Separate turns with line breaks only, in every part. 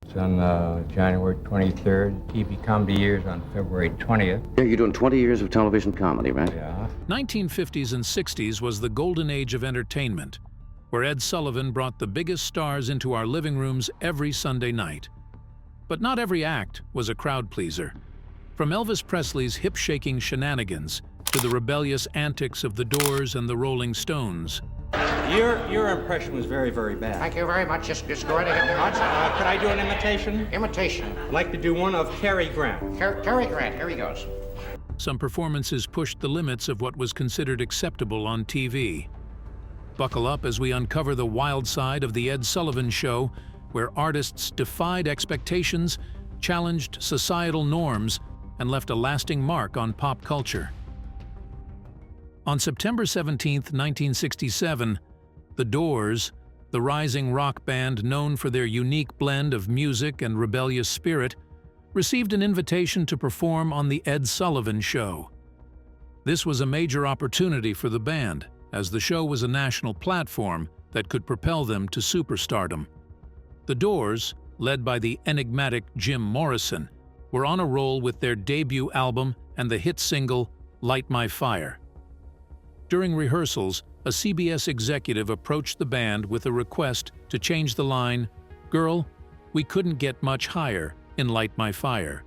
It's on January 23rd. TV Comedy Years on February 20th.
Yeah, you're doing 20 years of television comedy, right?
Yeah.
1950s and 60s was the golden age of entertainment, where Ed Sullivan brought the biggest stars into our living rooms every Sunday night. But not every act was a crowd pleaser. From Elvis Presley's hip-shaking shenanigans to the rebellious antics of the Doors and the Rolling Stones.
Your impression was very, very bad.
Thank you very much. Just go right ahead.
Could I do an imitation?
Imitation.
I'd like to do one of Cary Grant.
Cary Grant, here he goes.
Some performances pushed the limits of what was considered acceptable on TV. Buckle up as we uncover the wild side of The Ed Sullivan Show, where artists defied expectations, challenged societal norms, and left a lasting mark on pop culture. On September 17, 1967, The Doors, the rising rock band known for their unique blend of music and rebellious spirit, received an invitation to perform on The Ed Sullivan Show. This was a major opportunity for the band, as the show was a national platform that could propel them to superstardom. The Doors, led by the enigmatic Jim Morrison, were on a roll with their debut album and the hit single Light My Fire. During rehearsals, a CBS executive approached the band with a request to change the line, "Girl, we couldn't get much higher in Light My Fire."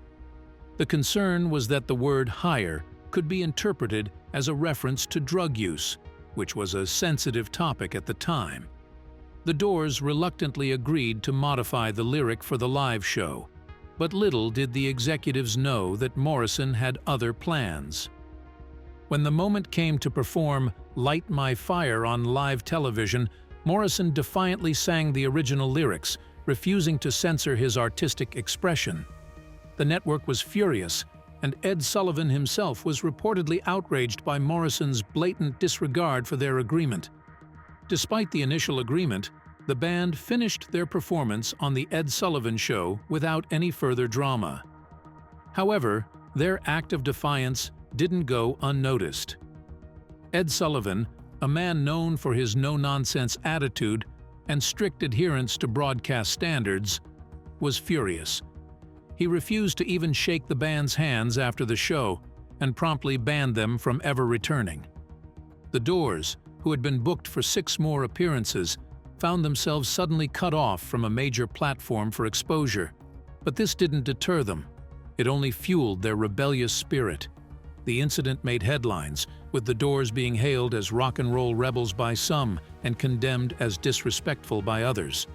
The concern was that the word higher could be interpreted as a reference to drug use, which was a sensitive topic at the time. The Doors reluctantly agreed to modify the lyric for the live show, but little did the executives know that Morrison had other plans. When the moment came to perform Light My Fire on live television, Morrison defiantly sang the original lyrics, refusing to censor his artistic expression. The network was furious, and Ed Sullivan himself was reportedly outraged by Morrison's blatant disregard for their agreement. Despite the initial agreement, the band finished their performance on The Ed Sullivan Show without any further drama. However, their act of defiance didn't go unnoticed. Ed Sullivan, a man known for his no-nonsense attitude and strict adherence to broadcast standards, was furious. He refused to even shake the band's hands after the show and promptly banned them from ever returning. The Doors, who had been booked for 6 more appearances, found themselves suddenly cut off from a major platform for exposure. But this didn't deter them. It only fueled their rebellious spirit. The incident made headlines, with the Doors being hailed as rock and roll rebels by some and condemned as disrespectful by others.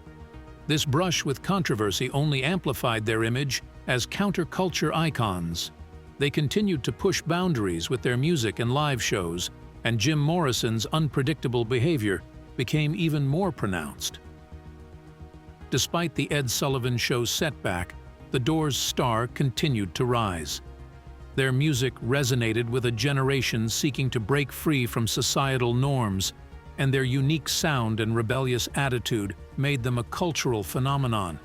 This brush with controversy only amplified their image as counterculture icons. They continued to push boundaries with their music and live shows, and Jim Morrison's unpredictable behavior became even more pronounced. Despite the Ed Sullivan Show's setback, the Doors' star continued to rise. Their music resonated with a generation seeking to break free from societal norms, and their unique sound and rebellious attitude made them a cultural phenomenon.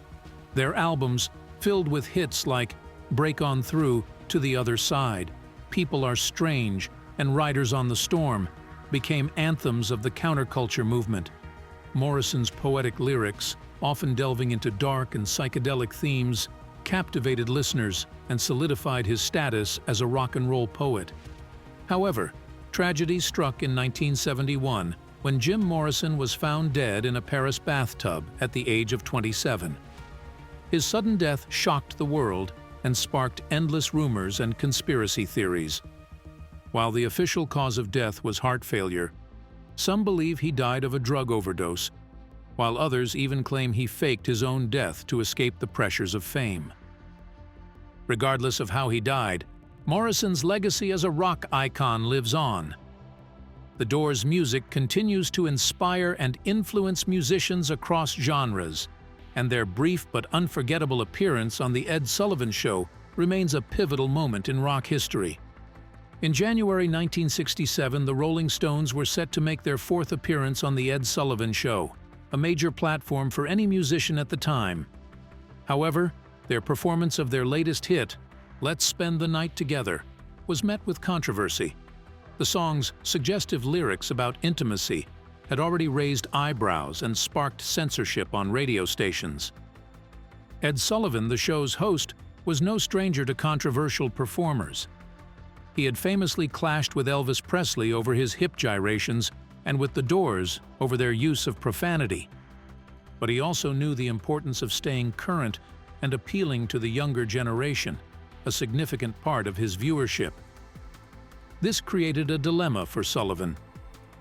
Their albums, filled with hits like Break On Through, To the Other Side, People Are Strange, and Riders on the Storm, became anthems of the counterculture movement. Morrison's poetic lyrics, often delving into dark and psychedelic themes, captivated listeners and solidified his status as a rock and roll poet. However, tragedy struck in 1971 when Jim Morrison was found dead in a Paris bathtub at the age of 27. His sudden death shocked the world and sparked endless rumors and conspiracy theories. While the official cause of death was heart failure, some believe he died of a drug overdose, while others even claim he faked his own death to escape the pressures of fame. Regardless of how he died, Morrison's legacy as a rock icon lives on. The Doors' music continues to inspire and influence musicians across genres, and their brief but unforgettable appearance on The Ed Sullivan Show remains a pivotal moment in rock history. In January 1967, the Rolling Stones were set to make their 4th appearance on The Ed Sullivan Show, a major platform for any musician at the time. However, their performance of their latest hit, Let's Spend the Night Together, was met with controversy. The song's suggestive lyrics about intimacy had already raised eyebrows and sparked censorship on radio stations. Ed Sullivan, the show's host, was no stranger to controversial performers. He had famously clashed with Elvis Presley over his hip gyrations and with the Doors over their use of profanity. But he also knew the importance of staying current and appealing to the younger generation, a significant part of his viewership. This created a dilemma for Sullivan.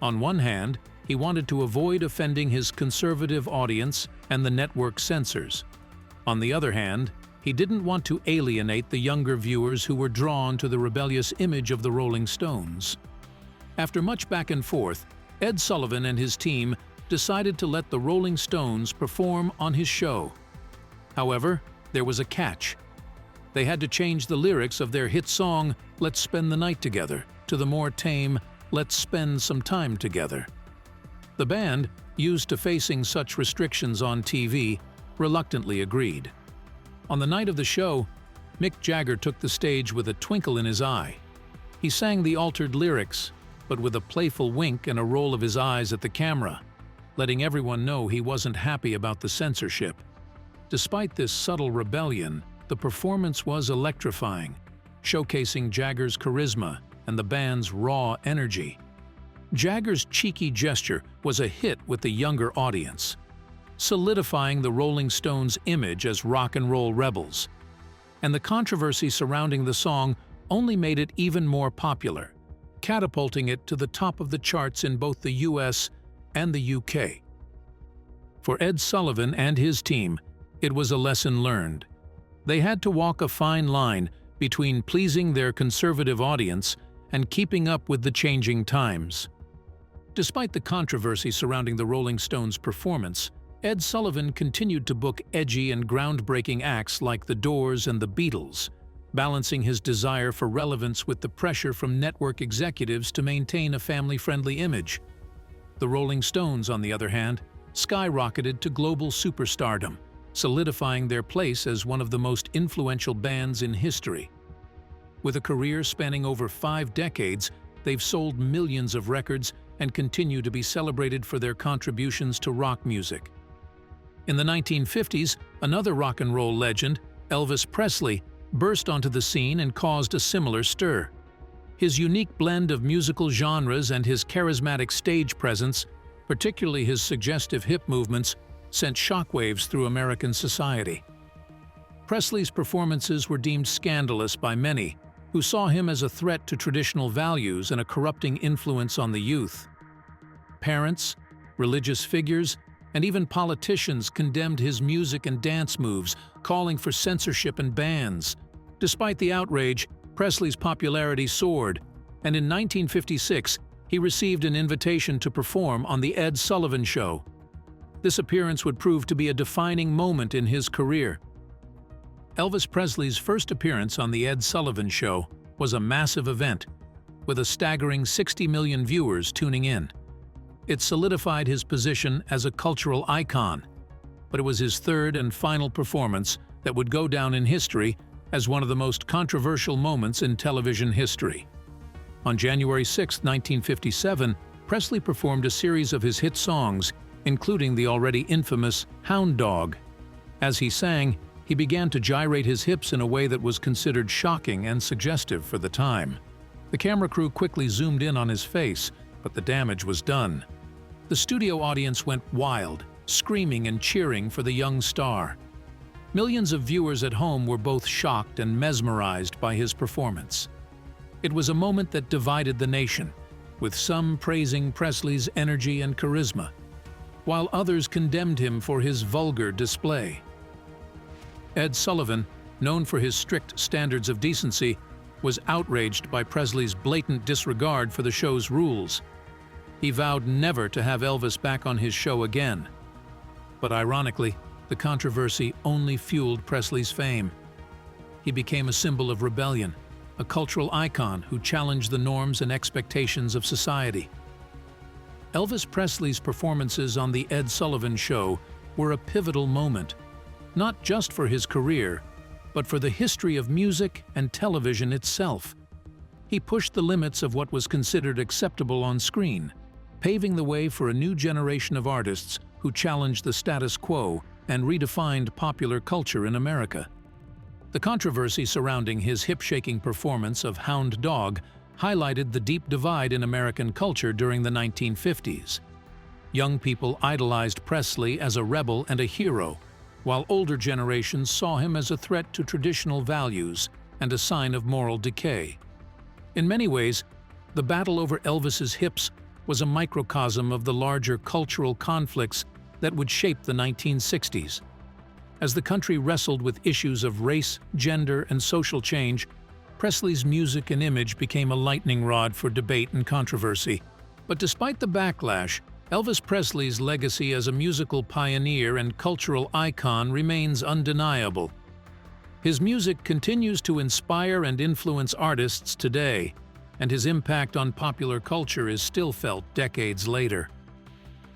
On one hand, he wanted to avoid offending his conservative audience and the network censors. On the other hand, he didn't want to alienate the younger viewers who were drawn to the rebellious image of the Rolling Stones. After much back and forth, Ed Sullivan and his team decided to let the Rolling Stones perform on his show. However, there was a catch. They had to change the lyrics of their hit song, "Let's Spend the Night Together," to the more tame, "Let's Spend Some Time Together." The band, used to facing such restrictions on TV, reluctantly agreed. On the night of the show, Mick Jagger took the stage with a twinkle in his eye. He sang the altered lyrics, but with a playful wink and a roll of his eyes at the camera, letting everyone know he wasn't happy about the censorship. Despite this subtle rebellion, the performance was electrifying, showcasing Jagger's charisma and the band's raw energy. Jagger's cheeky gesture was a hit with the younger audience, solidifying the Rolling Stones' image as rock and roll rebels. And the controversy surrounding the song only made it even more popular, catapulting it to the top of the charts in both the US and the UK. For Ed Sullivan and his team, it was a lesson learned. They had to walk a fine line between pleasing their conservative audience and keeping up with the changing times. Despite the controversy surrounding the Rolling Stones' performance, Ed Sullivan continued to book edgy and groundbreaking acts like the Doors and the Beatles, balancing his desire for relevance with the pressure from network executives to maintain a family-friendly image. The Rolling Stones, on the other hand, skyrocketed to global superstardom, solidifying their place as one of the most influential bands in history. With a career spanning over 5 decades, they've sold millions of records and continue to be celebrated for their contributions to rock music. In the 1950s, another rock and roll legend, Elvis Presley, burst onto the scene and caused a similar stir. His unique blend of musical genres and his charismatic stage presence, particularly his suggestive hip movements, sent shockwaves through American society. Presley's performances were deemed scandalous by many, who saw him as a threat to traditional values and a corrupting influence on the youth. Parents, religious figures, and even politicians condemned his music and dance moves, calling for censorship and bans. Despite the outrage, Presley's popularity soared, and in 1956, he received an invitation to perform on The Ed Sullivan Show. This appearance would prove to be a defining moment in his career. Elvis Presley's first appearance on The Ed Sullivan Show was a massive event, with a staggering 60 million viewers tuning in. It solidified his position as a cultural icon, but it was his third and final performance that would go down in history as one of the most controversial moments in television history. On January 6, 1957, Presley performed a series of his hit songs, including the already infamous Hound Dog. As he sang, he began to gyrate his hips in a way that was considered shocking and suggestive for the time. The camera crew quickly zoomed in on his face, but the damage was done. The studio audience went wild, screaming and cheering for the young star. Millions of viewers at home were both shocked and mesmerized by his performance. It was a moment that divided the nation, with some praising Presley's energy and charisma, while others condemned him for his vulgar display. Ed Sullivan, known for his strict standards of decency, was outraged by Presley's blatant disregard for the show's rules. He vowed never to have Elvis back on his show again. But ironically, the controversy only fueled Presley's fame. He became a symbol of rebellion, a cultural icon who challenged the norms and expectations of society. Elvis Presley's performances on The Ed Sullivan Show were a pivotal moment, not just for his career, but for the history of music and television itself. He pushed the limits of what was considered acceptable on screen, paving the way for a new generation of artists who challenged the status quo and redefined popular culture in America. The controversy surrounding his hip-shaking performance of Hound Dog highlighted the deep divide in American culture during the 1950s. Young people idolized Presley as a rebel and a hero, while older generations saw him as a threat to traditional values and a sign of moral decay. In many ways, the battle over Elvis's hips was a microcosm of the larger cultural conflicts that would shape the 1960s. As the country wrestled with issues of race, gender, and social change, Presley's music and image became a lightning rod for debate and controversy. But despite the backlash, Elvis Presley's legacy as a musical pioneer and cultural icon remains undeniable. His music continues to inspire and influence artists today, and his impact on popular culture is still felt decades later.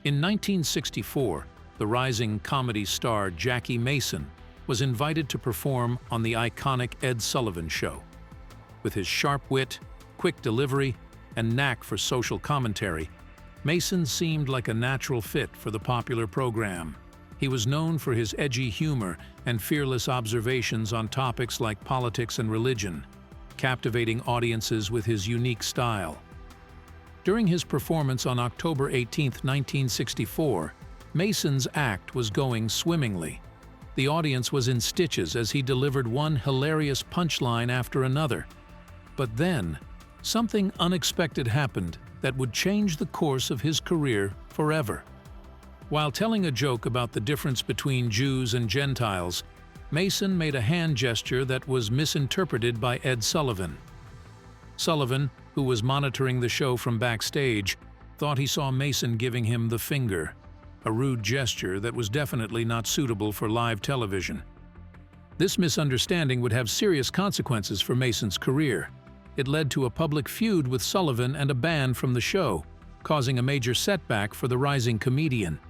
In 1964, the rising comedy star Jackie Mason was invited to perform on the iconic Ed Sullivan Show. With his sharp wit, quick delivery, and knack for social commentary, Mason seemed like a natural fit for the popular program. He was known for his edgy humor and fearless observations on topics like politics and religion, captivating audiences with his unique style. During his performance on October 18, 1964, Mason's act was going swimmingly. The audience was in stitches as he delivered one hilarious punchline after another. But then, something unexpected happened that would change the course of his career forever. While telling a joke about the difference between Jews and Gentiles, Mason made a hand gesture that was misinterpreted by Ed Sullivan. Sullivan, who was monitoring the show from backstage, thought he saw Mason giving him the finger, a rude gesture that was definitely not suitable for live television. This misunderstanding would have serious consequences for Mason's career. It led to a public feud with Sullivan and a ban from the show, causing a major setback for the rising comedian.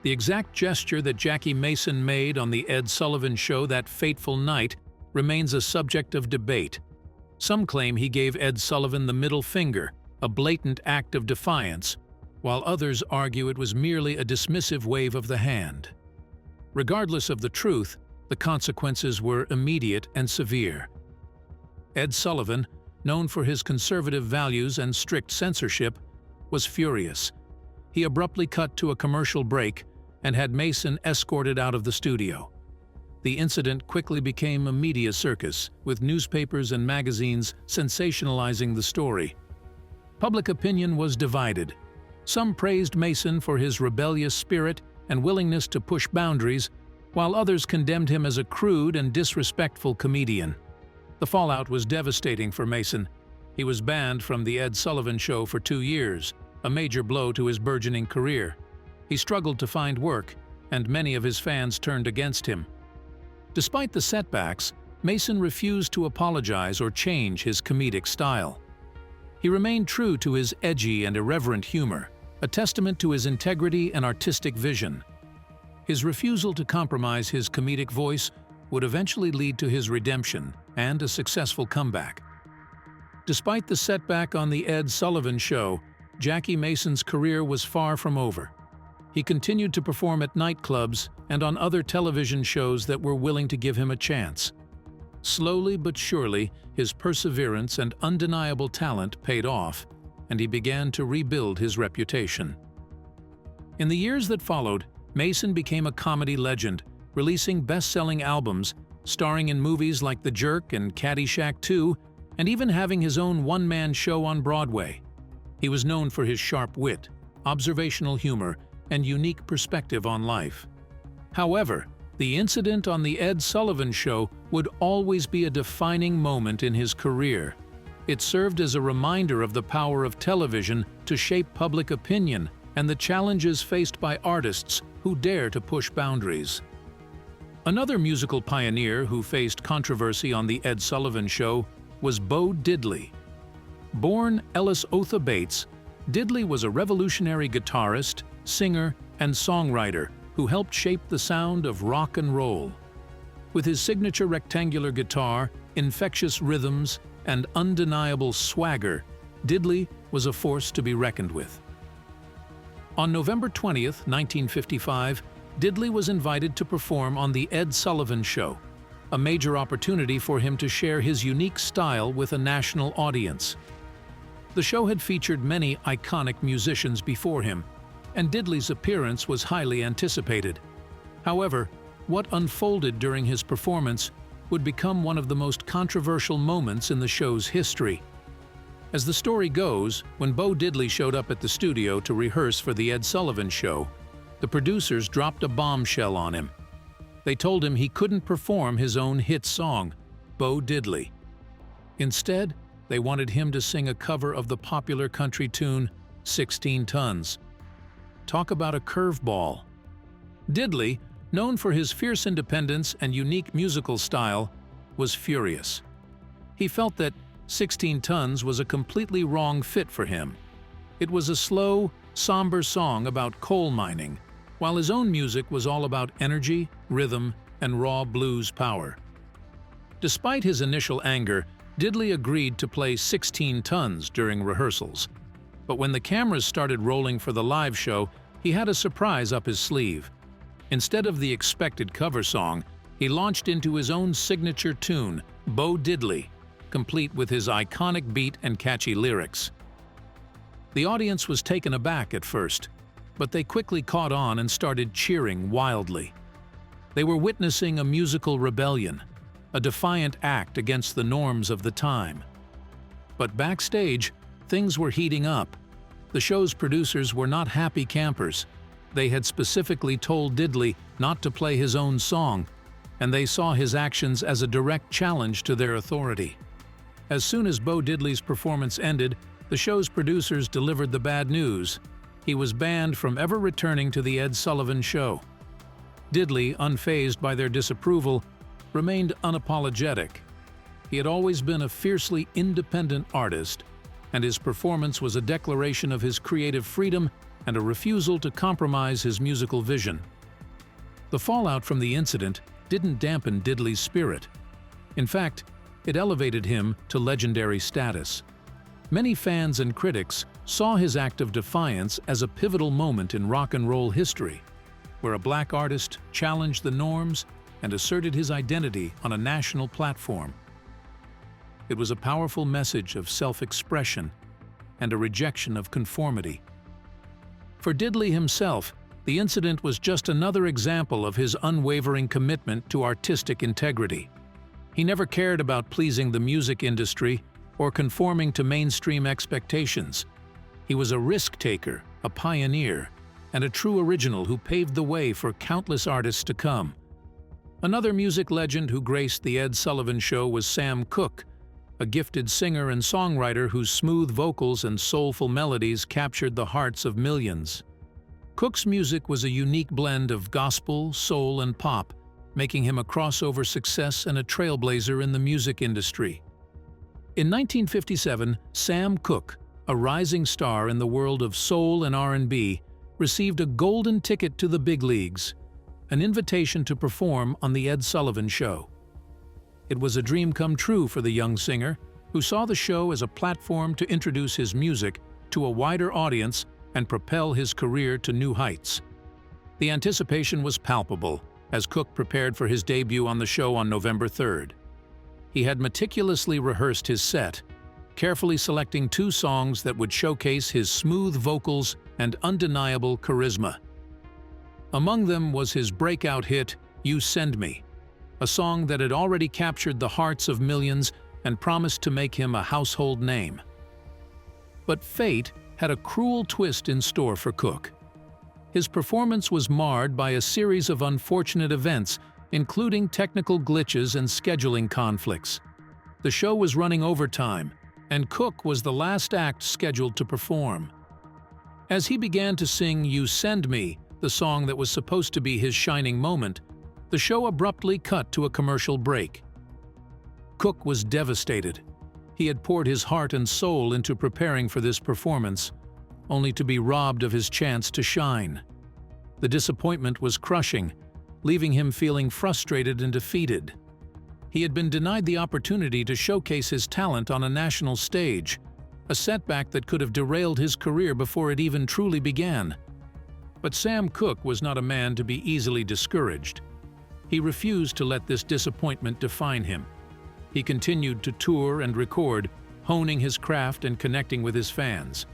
The exact gesture that Jackie Mason made on the Ed Sullivan Show that fateful night remains a subject of debate. Some claim he gave Ed Sullivan the middle finger, a blatant act of defiance, while others argue it was merely a dismissive wave of the hand. Regardless of the truth, the consequences were immediate and severe. Ed Sullivan, known for his conservative values and strict censorship, was furious. He abruptly cut to a commercial break and had Mason escorted out of the studio. The incident quickly became a media circus, with newspapers and magazines sensationalizing the story. Public opinion was divided. Some praised Mason for his rebellious spirit and willingness to push boundaries, while others condemned him as a crude and disrespectful comedian. The fallout was devastating for Mason. He was banned from the Ed Sullivan Show for 2 years, a major blow to his burgeoning career. He struggled to find work, and many of his fans turned against him. Despite the setbacks, Mason refused to apologize or change his comedic style. He remained true to his edgy and irreverent humor, a testament to his integrity and artistic vision. His refusal to compromise his comedic voice would eventually lead to his redemption and a successful comeback. Despite the setback on the Ed Sullivan Show, Jackie Mason's career was far from over. He continued to perform at nightclubs and on other television shows that were willing to give him a chance. Slowly but surely, his perseverance and undeniable talent paid off, and he began to rebuild his reputation. In the years that followed, Mason became a comedy legend, releasing best-selling albums, starring in movies like The Jerk and Caddyshack 2, and even having his own one-man show on Broadway. He was known for his sharp wit, observational humor, and unique perspective on life. However, the incident on the Ed Sullivan Show would always be a defining moment in his career. It served as a reminder of the power of television to shape public opinion and the challenges faced by artists who dare to push boundaries. Another musical pioneer who faced controversy on the Ed Sullivan Show was Bo Diddley. Born Ellis Otha Bates, Diddley was a revolutionary guitarist, singer, and songwriter who helped shape the sound of rock and roll. With his signature rectangular guitar, infectious rhythms, and undeniable swagger, Diddley was a force to be reckoned with. On November 20, 1955, Diddley was invited to perform on The Ed Sullivan Show, a major opportunity for him to share his unique style with a national audience. The show had featured many iconic musicians before him, and Diddley's appearance was highly anticipated. However, what unfolded during his performance would become one of the most controversial moments in the show's history. As the story goes, when Bo Diddley showed up at the studio to rehearse for The Ed Sullivan Show, the producers dropped a bombshell on him. They told him he couldn't perform his own hit song, Bo Diddley. Instead, they wanted him to sing a cover of the popular country tune 16 Tons. Talk about a curveball. Diddley, known for his fierce independence and unique musical style, was furious. He felt that 16 Tons was a completely wrong fit for him. It was a slow, somber song about coal mining, while his own music was all about energy, rhythm, and raw blues power. Despite his initial anger, Diddley agreed to play 16 Tons during rehearsals. But when the cameras started rolling for the live show, he had a surprise up his sleeve. Instead of the expected cover song, he launched into his own signature tune, Bo Diddley, complete with his iconic beat and catchy lyrics. The audience was taken aback at first, but they quickly caught on and started cheering wildly. They were witnessing a musical rebellion, a defiant act against the norms of the time. But backstage, things were heating up. The show's producers were not happy campers. They had specifically told Diddley not to play his own song, and they saw his actions as a direct challenge to their authority. As soon as Bo Diddley's performance ended, the show's producers delivered the bad news. He was banned from ever returning to The Ed Sullivan Show. Diddley, unfazed by their disapproval, remained unapologetic. He had always been a fiercely independent artist, and his performance was a declaration of his creative freedom and a refusal to compromise his musical vision. The fallout from the incident didn't dampen Diddley's spirit. In fact, it elevated him to legendary status. Many fans and critics saw his act of defiance as a pivotal moment in rock and roll history, where a black artist challenged the norms and asserted his identity on a national platform. It was a powerful message of self-expression and a rejection of conformity. For Diddley himself, the incident was just another example of his unwavering commitment to artistic integrity. He never cared about pleasing the music industry or conforming to mainstream expectations. He was a risk-taker, a pioneer, and a true original who paved the way for countless artists to come. Another music legend who graced The Ed Sullivan Show was Sam Cooke, a gifted singer and songwriter whose smooth vocals and soulful melodies captured the hearts of millions. Cooke's music was a unique blend of gospel, soul, and pop, making him a crossover success and a trailblazer in the music industry. In 1957, Sam Cooke, a rising star in the world of soul and R&B, received a golden ticket to the big leagues, an invitation to perform on The Ed Sullivan Show. It was a dream come true for the young singer, who saw the show as a platform to introduce his music to a wider audience and propel his career to new heights. The anticipation was palpable as Cooke prepared for his debut on the show on November 3rd. He had meticulously rehearsed his set, carefully selecting 2 songs that would showcase his smooth vocals and undeniable charisma. Among them was his breakout hit, You Send Me, a song that had already captured the hearts of millions and promised to make him a household name. But fate had a cruel twist in store for Cooke. His performance was marred by a series of unfortunate events, including technical glitches and scheduling conflicts. The show was running overtime, and Cooke was the last act scheduled to perform. As he began to sing You Send Me, the song that was supposed to be his shining moment, the show abruptly cut to a commercial break. Cooke was devastated. He had poured his heart and soul into preparing for this performance, only to be robbed of his chance to shine. The disappointment was crushing, leaving him feeling frustrated and defeated. He had been denied the opportunity to showcase his talent on a national stage, a setback that could have derailed his career before it even truly began. But Sam Cooke was not a man to be easily discouraged. He refused to let this disappointment define him. He continued to tour and record, honing his craft and connecting with his fans.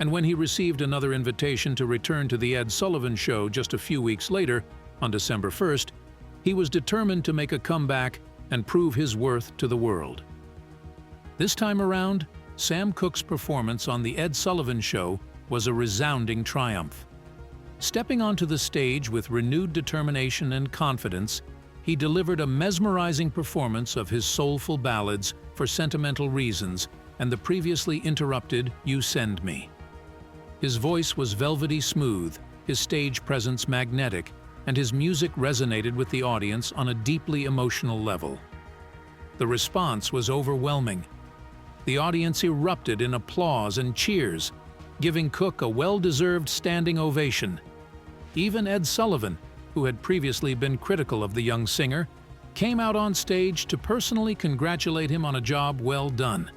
And when he received another invitation to return to the Ed Sullivan Show just a few weeks later, on December 1st, he was determined to make a comeback and prove his worth to the world. This time around, Sam Cooke's performance on the Ed Sullivan Show was a resounding triumph. Stepping onto the stage with renewed determination and confidence, he delivered a mesmerizing performance of his soulful ballads For Sentimental Reasons and the previously interrupted You Send Me. His voice was velvety smooth, his stage presence magnetic, and his music resonated with the audience on a deeply emotional level. The response was overwhelming. The audience erupted in applause and cheers, giving Cooke a well-deserved standing ovation. Even Ed Sullivan, who had previously been critical of the young singer, came out on stage to personally congratulate him on a job well done.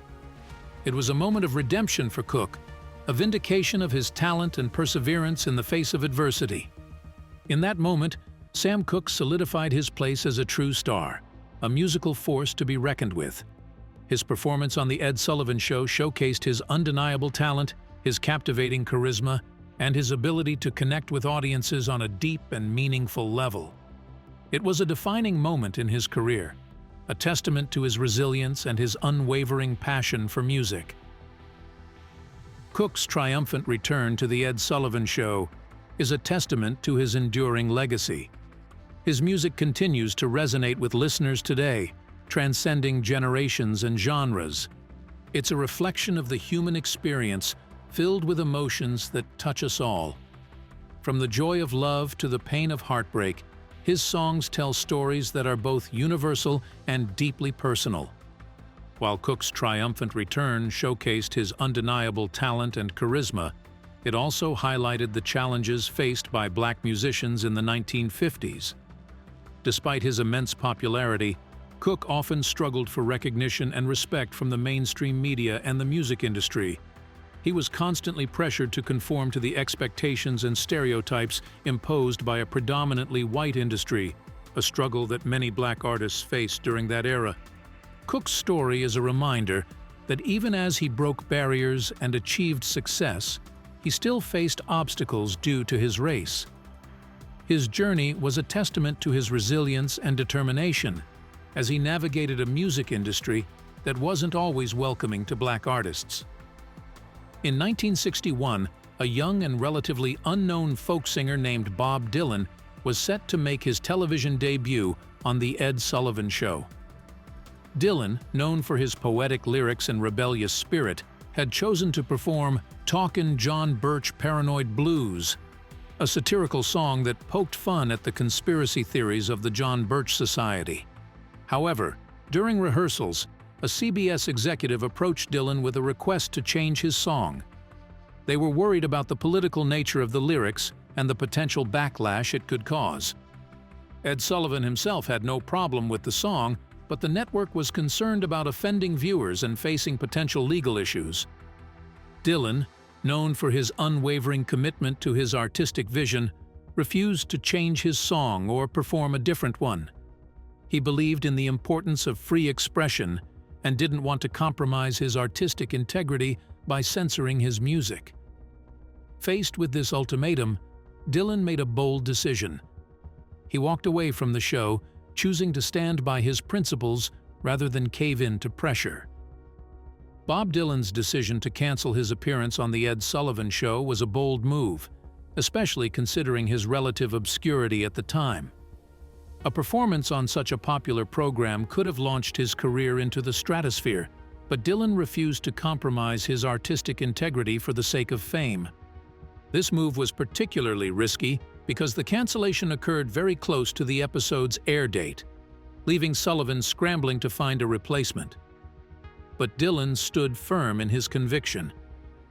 It was a moment of redemption for Cooke, a vindication of his talent and perseverance in the face of adversity. In that moment, Sam Cooke solidified his place as a true star, a musical force to be reckoned with. His performance on the Ed Sullivan Show showcased his undeniable talent, his captivating charisma, and his ability to connect with audiences on a deep and meaningful level. It was a defining moment in his career, a testament to his resilience and his unwavering passion for music. Cooke's triumphant return to the Ed Sullivan Show is a testament to his enduring legacy. His music continues to resonate with listeners today, transcending generations and genres. It's a reflection of the human experience, filled with emotions that touch us all. From the joy of love to the pain of heartbreak, his songs tell stories that are both universal and deeply personal. While Cooke's triumphant return showcased his undeniable talent and charisma, it also highlighted the challenges faced by black musicians in the 1950s. Despite his immense popularity, Cooke often struggled for recognition and respect from the mainstream media and the music industry. He was constantly pressured to conform to the expectations and stereotypes imposed by a predominantly white industry, a struggle that many black artists faced during that era. Cooke's story is a reminder that even as he broke barriers and achieved success, he still faced obstacles due to his race. His journey was a testament to his resilience and determination, as he navigated a music industry that wasn't always welcoming to black artists. In 1961, a young and relatively unknown folk singer named Bob Dylan was set to make his television debut on The Ed Sullivan Show. Dylan, known for his poetic lyrics and rebellious spirit, had chosen to perform Talkin' John Birch Paranoid Blues, a satirical song that poked fun at the conspiracy theories of the John Birch Society. However, during rehearsals, a CBS executive approached Dylan with a request to change his song. They were worried about the political nature of the lyrics and the potential backlash it could cause. Ed Sullivan himself had no problem with the song, but the network was concerned about offending viewers and facing potential legal issues. Dylan, known for his unwavering commitment to his artistic vision, refused to change his song or perform a different one. He believed in the importance of free expression and didn't want to compromise his artistic integrity by censoring his music. Faced with this ultimatum, Dylan made a bold decision. He walked away from the show, choosing to stand by his principles rather than cave in to pressure. Bob Dylan's decision to cancel his appearance on The Ed Sullivan Show was a bold move, especially considering his relative obscurity at the time. A performance on such a popular program could have launched his career into the stratosphere, but Dylan refused to compromise his artistic integrity for the sake of fame. This move was particularly risky because the cancellation occurred very close to the episode's air date, leaving Sullivan scrambling to find a replacement. But Dylan stood firm in his conviction,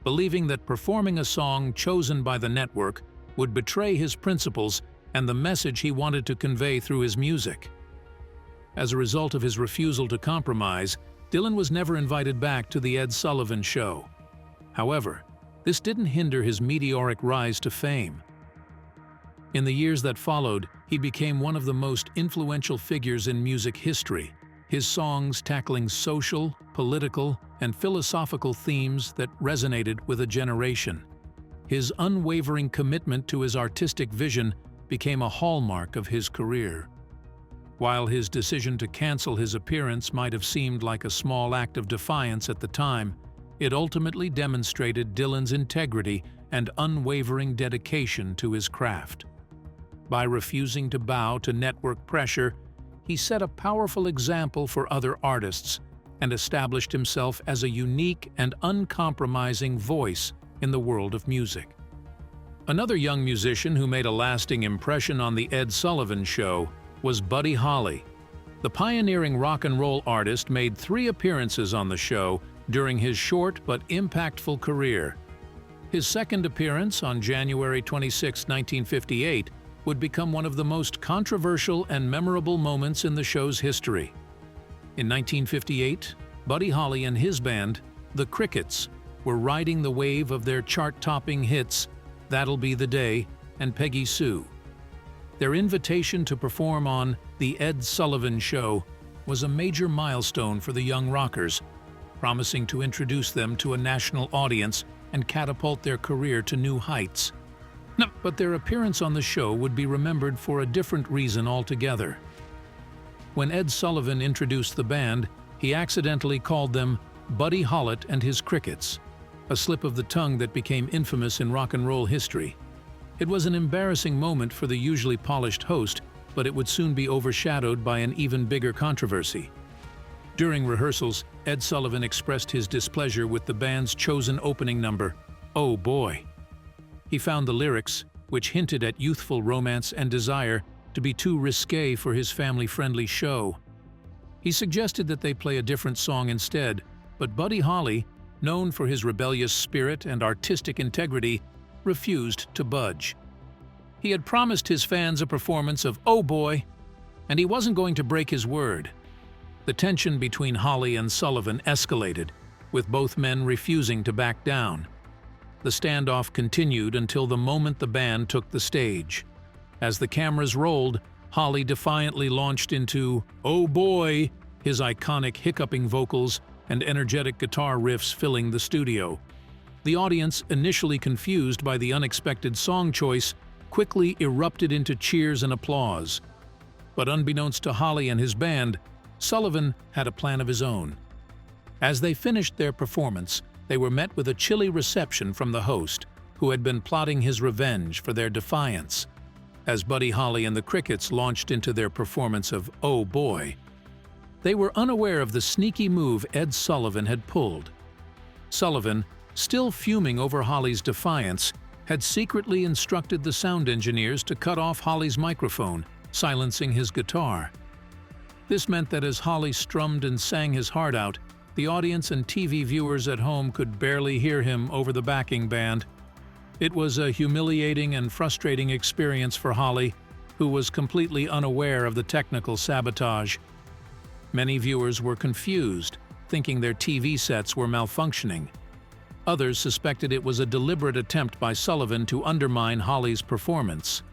believing that performing a song chosen by the network would betray his principles and the message he wanted to convey through his music. As a result of his refusal to compromise, Dylan was never invited back to The Ed Sullivan Show. However, this didn't hinder his meteoric rise to fame. In the years that followed, he became one of the most influential figures in music history, his songs tackling social, political, and philosophical themes that resonated with a generation. His unwavering commitment to his artistic vision became a hallmark of his career. While his decision to cancel his appearance might have seemed like a small act of defiance at the time, it ultimately demonstrated Dylan's integrity and unwavering dedication to his craft. By refusing to bow to network pressure, he set a powerful example for other artists and established himself as a unique and uncompromising voice in the world of music. Another young musician who made a lasting impression on The Ed Sullivan Show was Buddy Holly. The pioneering rock and roll artist made 3 appearances on the show during his short but impactful career. His second appearance on January 26, 1958, would become one of the most controversial and memorable moments in the show's history. In 1958, Buddy Holly and his band, the Crickets, were riding the wave of their chart-topping hits That'll Be the Day and Peggy Sue. Their invitation to perform on The Ed Sullivan Show was a major milestone for the young rockers, promising to introduce them to a national audience and catapult their career to new heights. But their appearance on the show would be remembered for a different reason altogether. When Ed Sullivan introduced the band, he accidentally called them Buddy Hollitt and his Crickets, a slip of the tongue that became infamous in rock and roll history. It was an embarrassing moment for the usually polished host, but it would soon be overshadowed by an even bigger controversy. During rehearsals, Ed Sullivan expressed his displeasure with the band's chosen opening number, "Oh Boy." He found the lyrics, which hinted at youthful romance and desire, to be too risque for his family-friendly show. He suggested that they play a different song instead, but Buddy Holly, known for his rebellious spirit and artistic integrity, refused to budge. He had promised his fans a performance of "Oh Boy," and he wasn't going to break his word. The tension between Holly and Sullivan escalated, with both men refusing to back down. The standoff continued until the moment the band took the stage. As the cameras rolled, Holly defiantly launched into "Oh Boy," his iconic hiccuping vocals and energetic guitar riffs filling the studio. The audience, initially confused by the unexpected song choice, quickly erupted into cheers and applause. But unbeknownst to Holly and his band, Sullivan had a plan of his own. As they finished their performance, they were met with a chilly reception from the host, who had been plotting his revenge for their defiance. As Buddy Holly and the Crickets launched into their performance of "Oh Boy," they were unaware of the sneaky move Ed Sullivan had pulled. Sullivan, still fuming over Holly's defiance, had secretly instructed the sound engineers to cut off Holly's microphone, silencing his guitar. This meant that as Holly strummed and sang his heart out, the audience and TV viewers at home could barely hear him over the backing band. It was a humiliating and frustrating experience for Holly, who was completely unaware of the technical sabotage. Many viewers were confused, thinking their TV sets were malfunctioning. Others suspected it was a deliberate attempt by Sullivan to undermine Holly's performance.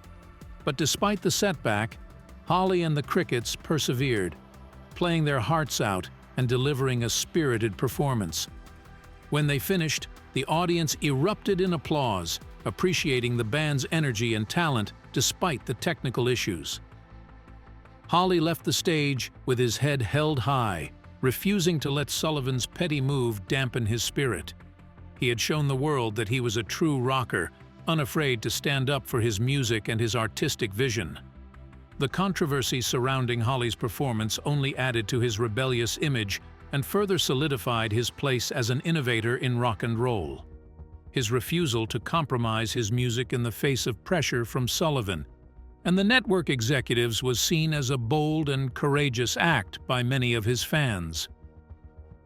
But despite the setback, Holly and the Crickets persevered, playing their hearts out and delivering a spirited performance. When they finished, the audience erupted in applause, appreciating the band's energy and talent despite the technical issues. Holly left the stage with his head held high, refusing to let Sullivan's petty move dampen his spirit. He had shown the world that he was a true rocker, unafraid to stand up for his music and his artistic vision. The controversy surrounding Holly's performance only added to his rebellious image and further solidified his place as an innovator in rock and roll. His refusal to compromise his music in the face of pressure from Sullivan and the network executives was seen as a bold and courageous act by many of his fans.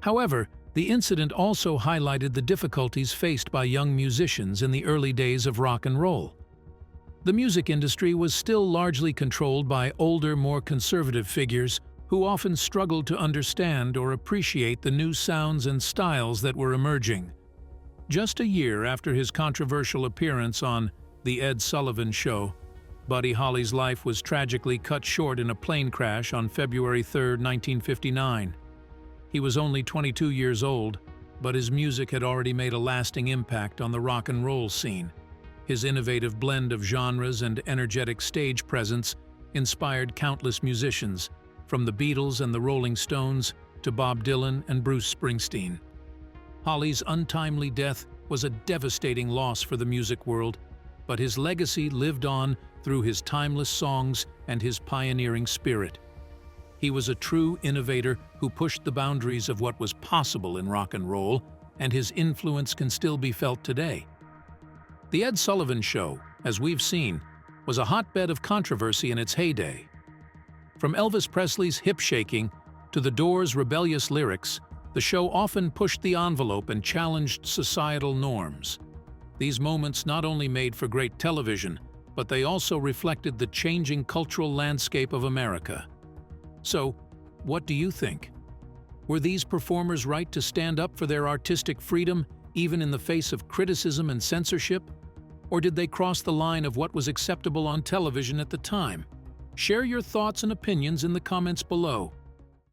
However, the incident also highlighted the difficulties faced by young musicians in the early days of rock and roll. The music industry was still largely controlled by older, more conservative figures who often struggled to understand or appreciate the new sounds and styles that were emerging. Just a year after his controversial appearance on The Ed Sullivan Show, Buddy Holly's life was tragically cut short in a plane crash on February 3, 1959. He was only 22 years old, but his music had already made a lasting impact on the rock and roll scene. His innovative blend of genres and energetic stage presence inspired countless musicians, from the Beatles and the Rolling Stones to Bob Dylan and Bruce Springsteen. Holly's untimely death was a devastating loss for the music world, but his legacy lived on through his timeless songs and his pioneering spirit. He was a true innovator who pushed the boundaries of what was possible in rock and roll, and his influence can still be felt today. The Ed Sullivan Show, as we've seen, was a hotbed of controversy in its heyday. From Elvis Presley's hip-shaking to the Doors' rebellious lyrics, the show often pushed the envelope and challenged societal norms. These moments not only made for great television, but they also reflected the changing cultural landscape of America. So, what do you think? Were these performers right to stand up for their artistic freedom, even in the face of criticism and censorship? Or did they cross the line of what was acceptable on television at the time? Share your thoughts and opinions in the comments below.